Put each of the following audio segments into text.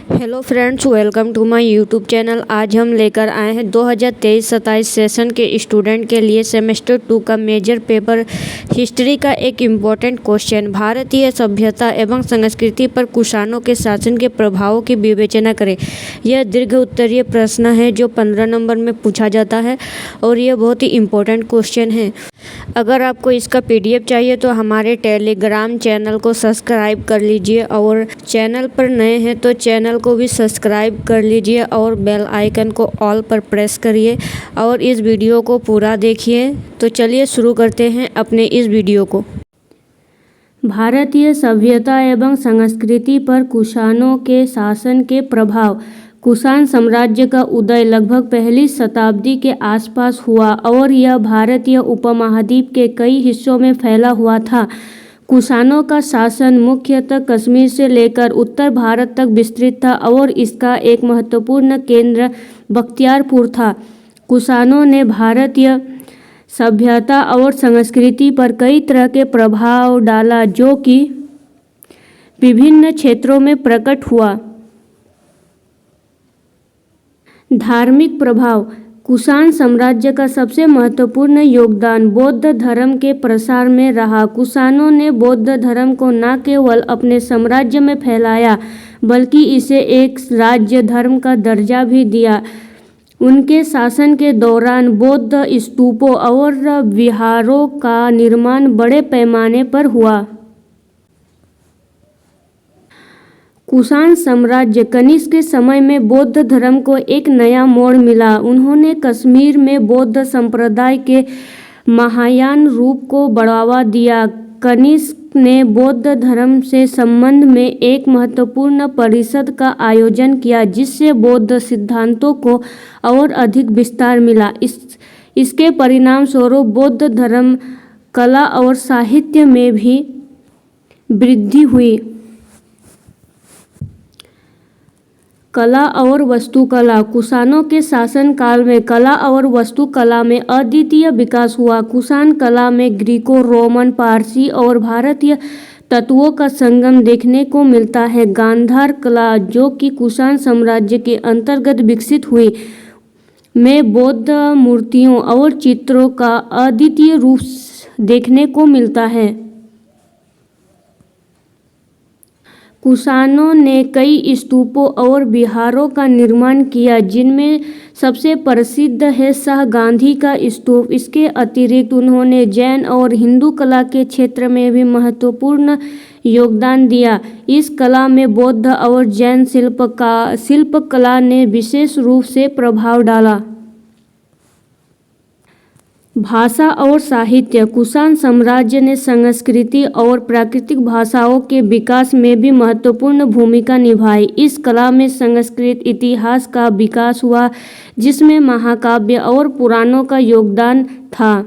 Hello friends, welcome to my YouTube channel. आज हम लेकर आए हैं 2023-27 सेशन के स्टूडेंट के लिए सेमेस्टर 2 का मेजर पेपर हिस्ट्री का एक इम्पॉर्टेंट क्वेश्चन। भारतीय सभ्यता एवं संस्कृति पर कुषाणों के शासन के प्रभावों की विवेचना करें। यह दीर्घ उत्तरीय प्रश्न है जो 15 नंबर में पूछा जाता है और यह बहुत ही इम्पोर्टेंट क्वेश्चन है। अगर आपको इसका PDF चाहिए तो हमारे टेलीग्राम चैनल को सब्सक्राइब कर लीजिए और चैनल पर नए हैं तो चैनल को भी सब्सक्राइब कर लीजिए और बेल आइकन को ऑल पर प्रेस करिए और इस वीडियो को पूरा देखिए। तो चलिए शुरू करते हैं अपने इस वीडियो को। भारतीय सभ्यता एवं संस्कृति पर कुषाणों के शासन के प्रभाव। कुषाण साम्राज्य का उदय लगभग पहली शताब्दी के आसपास हुआ और यह भारतीय उपमहाद्वीप के कई हिस्सों में फैला हुआ था। कुषाणों का शासन मुख्यतः कश्मीर से लेकर उत्तर भारत तक विस्तृत था और इसका एक महत्वपूर्ण केंद्र बख्तियारपुर था। कुषाणों ने भारतीय सभ्यता और संस्कृति पर कई तरह के प्रभाव डाला जो कि विभिन्न क्षेत्रों में प्रकट हुआ। धार्मिक प्रभाव। कुषाण साम्राज्य का सबसे महत्वपूर्ण योगदान बौद्ध धर्म के प्रसार में रहा। कुषाणों ने बौद्ध धर्म को न केवल अपने साम्राज्य में फैलाया बल्कि इसे एक राज्य धर्म का दर्जा भी दिया। उनके शासन के दौरान बौद्ध स्तूपों और विहारों का निर्माण बड़े पैमाने पर हुआ। कुषाण साम्राज्य कनिष्क के समय में बौद्ध धर्म को एक नया मोड़ मिला। उन्होंने कश्मीर में बौद्ध संप्रदाय के महायान रूप को बढ़ावा दिया। कनिष्क ने बौद्ध धर्म से संबंध में एक महत्वपूर्ण परिषद का आयोजन किया जिससे बौद्ध सिद्धांतों को और अधिक विस्तार मिला। इसके परिणाम स्वरूप बौद्ध धर्म कला और साहित्य में भी वृद्धि हुई। कला और वास्तुकला। कुषाणों के शासनकाल में कला और वास्तुकला में अद्वितीय विकास हुआ। कुषाण कला में ग्रीको रोमन, पारसी और भारतीय तत्वों का संगम देखने को मिलता है। गांधार कला, जो कि कुषाण साम्राज्य के अंतर्गत विकसित हुई, में बौद्ध मूर्तियों और चित्रों का अद्वितीय रूप देखने को मिलता है। कुषाणों ने कई स्तूपों और विहारों का निर्माण किया जिनमें सबसे प्रसिद्ध है शाहगांधी का स्तूप। इसके अतिरिक्त उन्होंने जैन और हिंदू कला के क्षेत्र में भी महत्वपूर्ण योगदान दिया। इस कला में बौद्ध और जैन शिल्पकला ने विशेष रूप से प्रभाव डाला। भाषा और साहित्य। कुषाण साम्राज्य ने संस्कृति और प्राकृतिक भाषाओं के विकास में भी महत्वपूर्ण भूमिका निभाई। इस कला में संस्कृत इतिहास का विकास हुआ जिसमें महाकाव्य और पुराणों का योगदान था।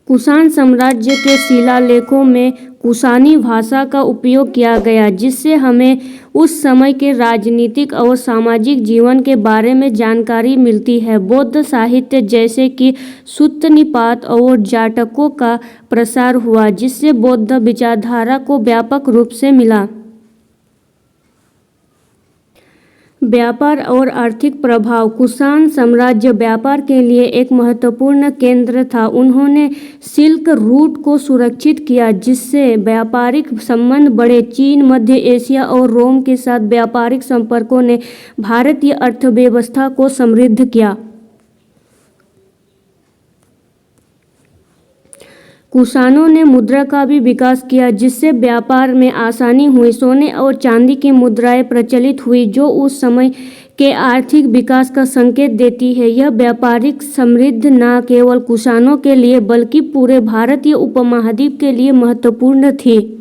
कुषाण साम्राज्य के शिलालेखों में कुषाणी भाषा का उपयोग किया गया जिससे हमें उस समय के राजनीतिक और सामाजिक जीवन के बारे में जानकारी मिलती है। बौद्ध साहित्य जैसे कि सुत्त निपात और जाटकों का प्रसार हुआ जिससे बौद्ध विचारधारा को व्यापक रूप से मिला। व्यापार और आर्थिक प्रभाव। कुषाण साम्राज्य व्यापार के लिए एक महत्वपूर्ण केंद्र था। उन्होंने सिल्क रूट को सुरक्षित किया जिससे व्यापारिक संबंध बढ़े। चीन, मध्य एशिया और रोम के साथ व्यापारिक संपर्कों ने भारतीय अर्थव्यवस्था को समृद्ध किया। कुषाणों ने मुद्रा का भी विकास किया जिससे व्यापार में आसानी हुई। सोने और चांदी की मुद्राएं प्रचलित हुई जो उस समय के आर्थिक विकास का संकेत देती है। यह व्यापारिक समृद्धि न केवल कुषाणों के लिए बल्कि पूरे भारतीय उपमहाद्वीप के लिए महत्वपूर्ण थी।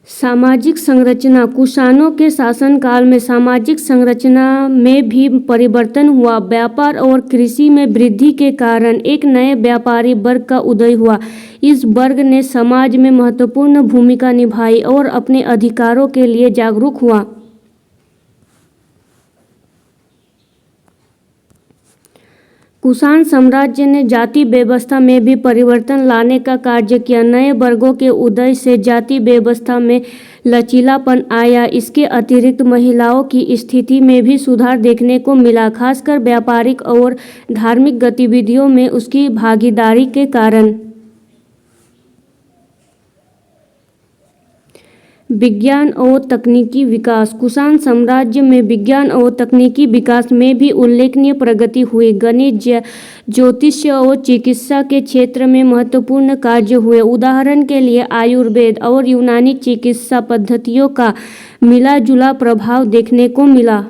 सामाजिक संरचना। कुषाणों के शासनकाल में सामाजिक संरचना में भी परिवर्तन हुआ। व्यापार और कृषि में वृद्धि के कारण एक नए व्यापारी वर्ग का उदय हुआ। इस वर्ग ने समाज में महत्वपूर्ण भूमिका निभाई और अपने अधिकारों के लिए जागरूक हुआ। कुषाण साम्राज्य ने जाति व्यवस्था में भी परिवर्तन लाने का कार्य किया। नए वर्गों के उदय से जाति व्यवस्था में लचीलापन आया। इसके अतिरिक्त महिलाओं की स्थिति में भी सुधार देखने को मिला, खासकर व्यापारिक और धार्मिक गतिविधियों में उसकी भागीदारी के कारण। विज्ञान और तकनीकी विकास। कुषाण साम्राज्य में विज्ञान और तकनीकी विकास में भी उल्लेखनीय प्रगति हुई। गणित, ज्योतिष और चिकित्सा के क्षेत्र में महत्वपूर्ण कार्य हुए। उदाहरण के लिए आयुर्वेद और यूनानी चिकित्सा पद्धतियों का मिला जुला प्रभाव देखने को मिला।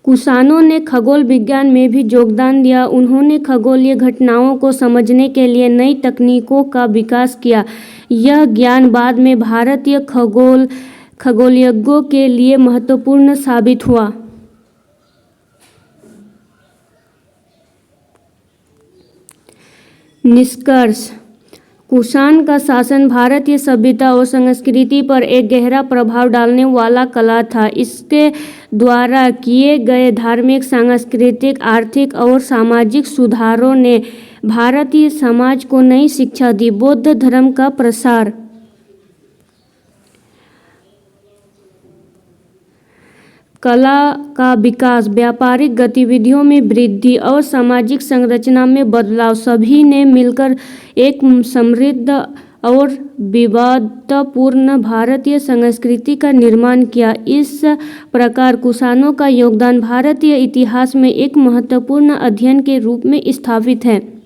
कुषाणों ने खगोल विज्ञान में भी योगदान दिया। उन्होंने खगोलीय घटनाओं को समझने के लिए नई तकनीकों का विकास किया। यह ज्ञान बाद में भारतीय खगोलज्ञों के लिए महत्वपूर्ण साबित हुआ। निष्कर्ष। कुषाण का शासन भारतीय सभ्यता और संस्कृति पर एक गहरा प्रभाव डालने वाला कला था। इसके द्वारा किए गए धार्मिक, सांस्कृतिक, आर्थिक और सामाजिक सुधारों ने भारतीय समाज को नई शिक्षा दी। बौद्ध धर्म का प्रसार, कला का विकास, व्यापारिक गतिविधियों में वृद्धि और सामाजिक संरचना में बदलाव सभी ने मिलकर एक समृद्ध और विविधतापूर्ण भारतीय संस्कृति का निर्माण किया। इस प्रकार कुषाणों का योगदान भारतीय इतिहास में एक महत्वपूर्ण अध्ययन के रूप में स्थापित है।